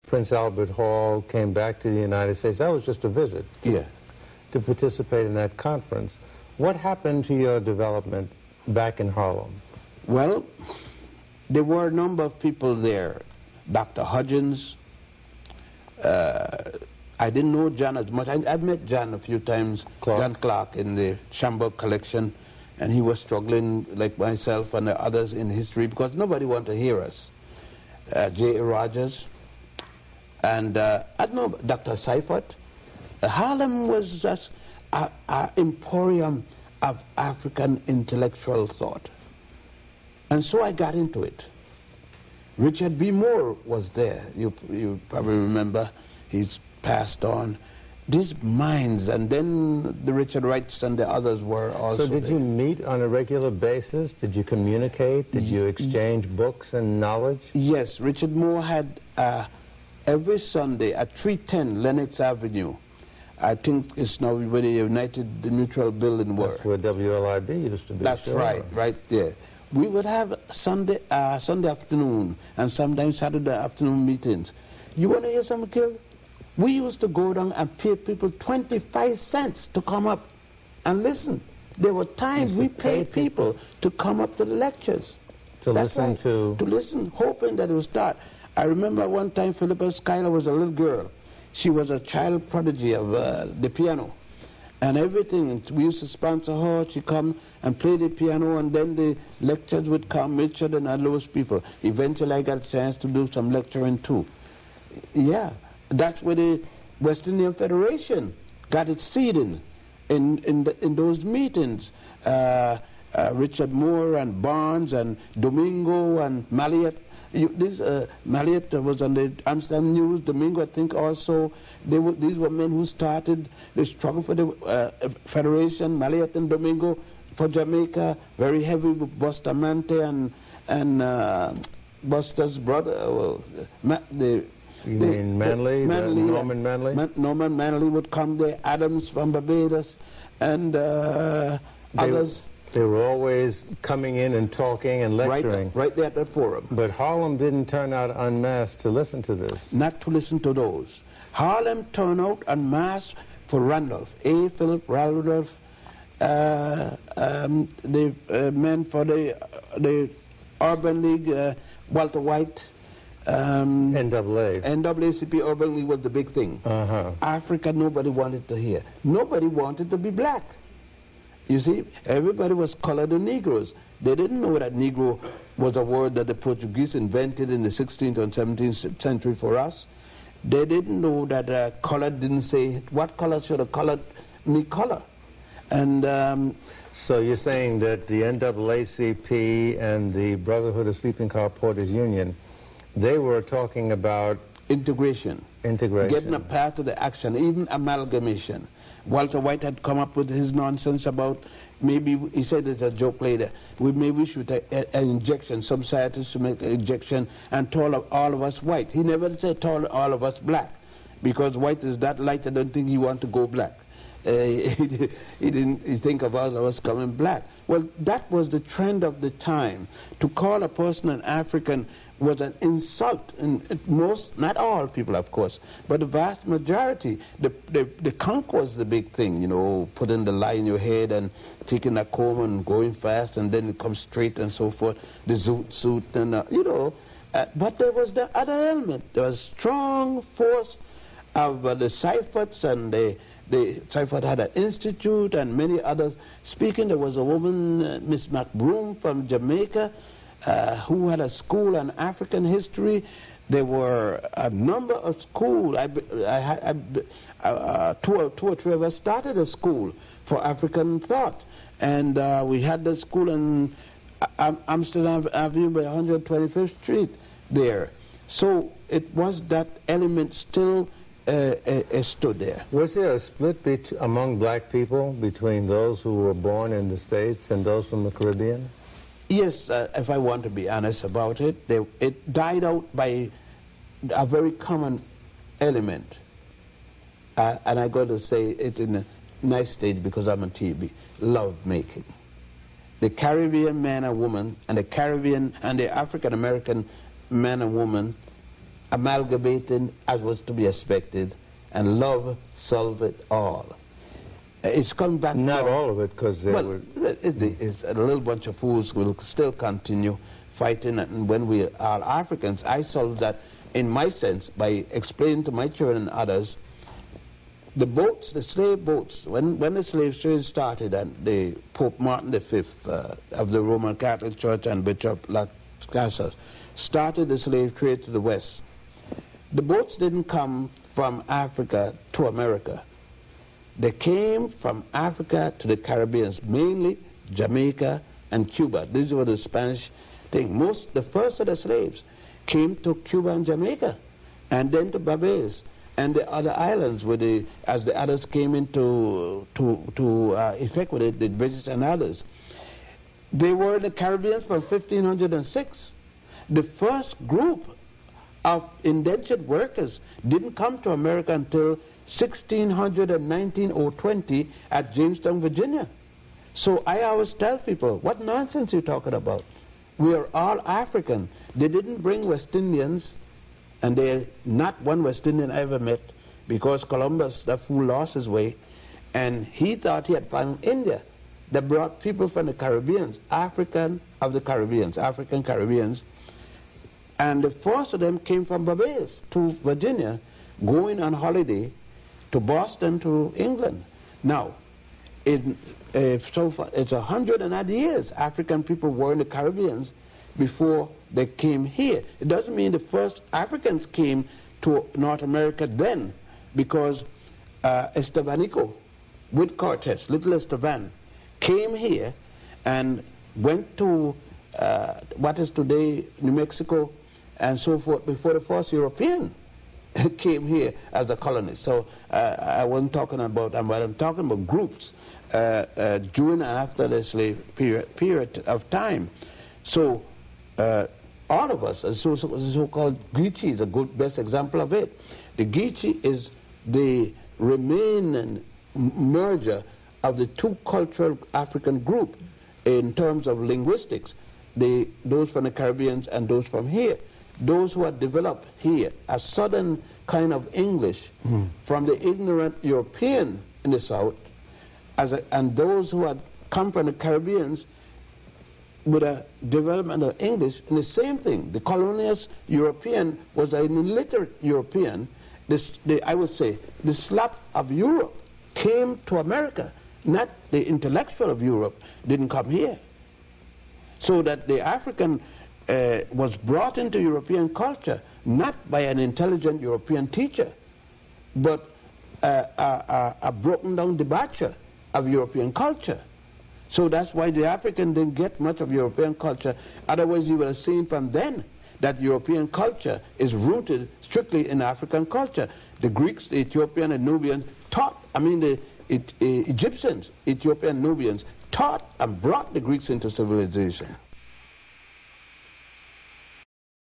Prince Albert Hall, came back to the United States. That was just a visit to participate in that conference. What happened to your development back in Harlem? Well, there were a number of people there. Dr. Hudgens. I didn't know John as much. I've met John a few times, John Clark, in the Schomburg collection, and he was struggling like myself and the others in history because nobody wanted to hear us. J.A. Rogers, and I don't know, Dr. Seifert. Harlem was just an emporium of African intellectual thought. And so I got into it. Richard B. Moore was there. You probably remember. He's passed on. These minds, and then the Richard Wrights and the others were also So did you meet on a regular basis? Did you communicate? Did you exchange books and knowledge? Yes, Richard Moore had every Sunday at 310 Lenox Avenue. I think it's now where the United the Mutual Building were. That's where WLIB used to be. That's right, right there. We would have Sunday afternoon and sometimes Saturday afternoon meetings. You want to hear something, Gil? We used to go down and pay people 25 cents to come up and listen. There were times we paid people to come up to the lectures. To listen to? To listen, hoping that it would start. I remember one time Philippa Schuyler was a little girl. She was a child prodigy of the piano. And everything, we used to sponsor her. She'd come and play the piano, and then the lectures would come, Richard and all those people. Eventually I got a chance to do some lecturing too. Yeah, that's where the West Indian Federation got its seeding in those meetings. Richard Moore and Barnes and Domingo and Malliot. Malliot was on the Amsterdam News. Domingo, I think, also. These were men who started the struggle for the Federation. Malliot and Domingo for Jamaica, very heavy with Bustamante and Buster's brother. You mean Manley? Norman Manley? Norman Manley would come there. Adams from Barbados, and others. They were always coming in and talking and lecturing. Right there at that forum. But Harlem didn't turn out en masse to listen to this. Not to listen to those. Harlem turned out en masse for Randolph. A. Philip Randolph, the men for the Urban League, Walter White. NAACP Urban League was the big thing. Africa, nobody wanted to hear. Nobody wanted to be black. You see, everybody was colored and Negroes. They didn't know that Negro was a word that the Portuguese invented in the 16th and 17th century for us. They didn't know that colored didn't say, what color should a colored me color? And so you're saying that the NAACP and the Brotherhood of Sleeping Car Porters Union, they were talking about integration. Getting a path to the action, even amalgamation. Walter White had come up with his nonsense about maybe, he said it's a joke later, maybe we should take an injection, some scientists to make an injection and told all of us white. He never said told all of us black, because white is that light, I don't think he want to go black. He didn't think of all of us coming black. Well, that was the trend of the time. To call a person an African was an insult. And most, not all people, of course, but the vast majority. The conch was the big thing, you know, putting the lie in your head and taking a comb and going fast, and then it comes straight and so forth. The zoot suit and, you know. But there was the other element. There was strong force of the Seiferts, and the Seifert had an institute and many others speaking. There was a woman, Miss McBroom from Jamaica, who had a school on African history. There were a number of schools. Two or three of us started a school for African thought. And we had the school in Amsterdam Avenue by 125th Street there. So it was that element still stood there. Was there a split among black people between those who were born in the States and those from the Caribbean? Yes, if I want to be honest about it, it died out by a very common element. And I got to say it in a nice stage because I'm on TV, love making. The Caribbean man and woman, and the Caribbean and the African American man and woman amalgamating as was to be expected, and love solved it all. It's come back. Not all of it, because it's a little bunch of fools who will still continue fighting. And when we are Africans, I solved that, in my sense, by explaining to my children and others, the boats, the slave boats, when the slave trade started, and the Pope Martin V of the Roman Catholic Church and Bishop Las Casas started the slave trade to the west, the boats didn't come from Africa to America. They came from Africa to the Caribbean, mainly Jamaica and Cuba. These were the Spanish thing. The first of the slaves came to Cuba and Jamaica, and then to Barbados and the other islands, as the others came into effect with it, the British and others. They were in the Caribbean from 1506. The first group of indentured workers didn't come to America until 1619 or 20 at Jamestown, Virginia. So I always tell people, what nonsense are you talking about? We are all African. They didn't bring West Indians, and they're not one West Indian I ever met, because Columbus, that fool, lost his way, and he thought he had found India. They brought people from the Caribbean, African Caribbeans, and the first of them came from Barbados to Virginia, going on holiday to Boston, to England. Now, so far, it's 100 and odd years African people were in the Caribbean before they came here. It doesn't mean the first Africans came to North America then, because Estevanico with Cortez, little Estevan, came here and went to what is today New Mexico and so forth before the first European came here as a colonist. So I wasn't talking about them, but I'm talking about groups during and after the slave period of time. So all of us, the so-called Geechee is a best example of it. The Geechee is the remaining merger of the two cultural African group in terms of linguistics, those from the Caribbean and those from here. Those who had developed here a southern kind of English from the ignorant European in the south, and those who had come from the Caribbean with a development of English in the same thing. The colonialist European was an illiterate European. I would say the slap of Europe came to America, not the intellectual of Europe didn't come here. So that the African was brought into European culture not by an intelligent European teacher, but a broken down debaucher of European culture. So that's why the African didn't get much of European culture. Otherwise, you would have seen from then that European culture is rooted strictly in African culture. The Greeks, the Ethiopian and Nubians taught, the Egyptians, Ethiopian, Nubians taught and brought the Greeks into civilization.